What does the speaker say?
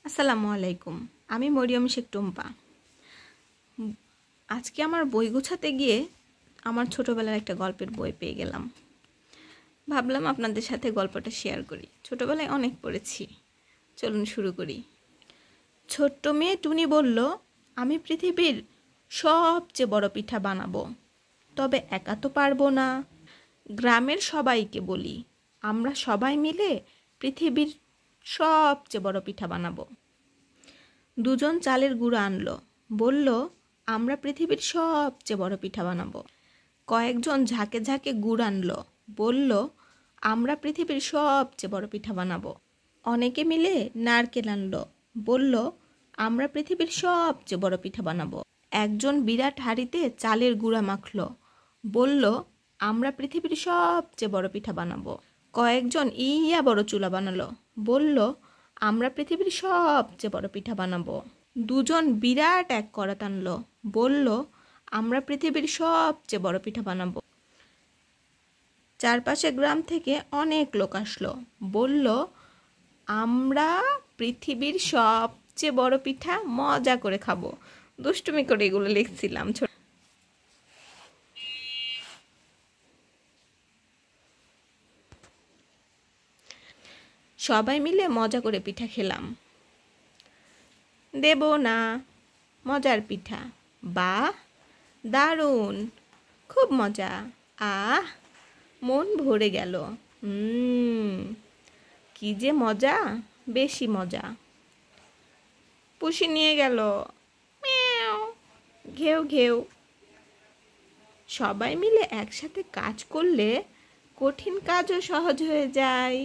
আসসালামু আলাইকুম। আমি মরিয়ম শেখ টুম্পা। আজকে আমার বই গোছাতে গিয়ে আমার ছোটোবেলার একটা গল্পের বই পেয়ে গেলাম। ভাবলাম আপনাদের সাথে গল্পটা শেয়ার করি। ছোটোবেলায় অনেক পড়েছি। চলুন শুরু করি। ছোট্ট মেয়ে টুনি বলল, আমি পৃথিবীর সবচেয়ে বড় পিঠা বানাবো, তবে একা তো পারবো না। গ্রামের সবাইকে বলি, আমরা সবাই মিলে পৃথিবীর সবচেয়ে বড় পিঠা বানাবো। দুজন চালের গুঁড়ো আনলো, বলল, আমরা পৃথিবীর সবচেয়ে বড় পিঠা বানাবো। কয়েকজন ঝাঁকে ঝাঁকে গুড় আনলো, বলল, আমরা পৃথিবীর সবচেয়ে বড় পিঠা বানাবো। অনেকে মিলে নারকেল আনলো, বলল, আমরা পৃথিবীর সবচেয়ে বড় পিঠা বানাবো। একজন বিরাট হাঁড়িতে চালের গুঁড়া মাখলো, বলল, আমরা পৃথিবীর সবচেয়ে বড় পিঠা বানাবো। কয়েকজন ইয়া বড় চুলা বানালো, বলল, আমরা পৃথিবীর সবচেয়ে বড় পিঠা বানাবো। দুজন বিরাট এক কড়া টানলো, বলল, আমরা পৃথিবীর সবচেয়ে বড় পিঠা বানাবো। চারপাশে গ্রাম থেকে অনেক লোক আসলো, বলল, আমরা পৃথিবীর সবচেয়ে বড় পিঠা মজা করে খাবো। দুষ্টুমি করে এগুলো লিখছিলাম। সবাই মিলে মজা করে পিঠা খেলাম। দেব না, মজার পিঠা, বাহ দারুণ, খুব মজা, আহ মন ভরে গেল, কি যে মজা, বেশি মজা। পুষি নিয়ে গেল, ম্যাও, ঘেউ ঘেউ। সবাই মিলে একসাথে কাজ করলে কঠিন কাজও সহজ হয়ে যায়।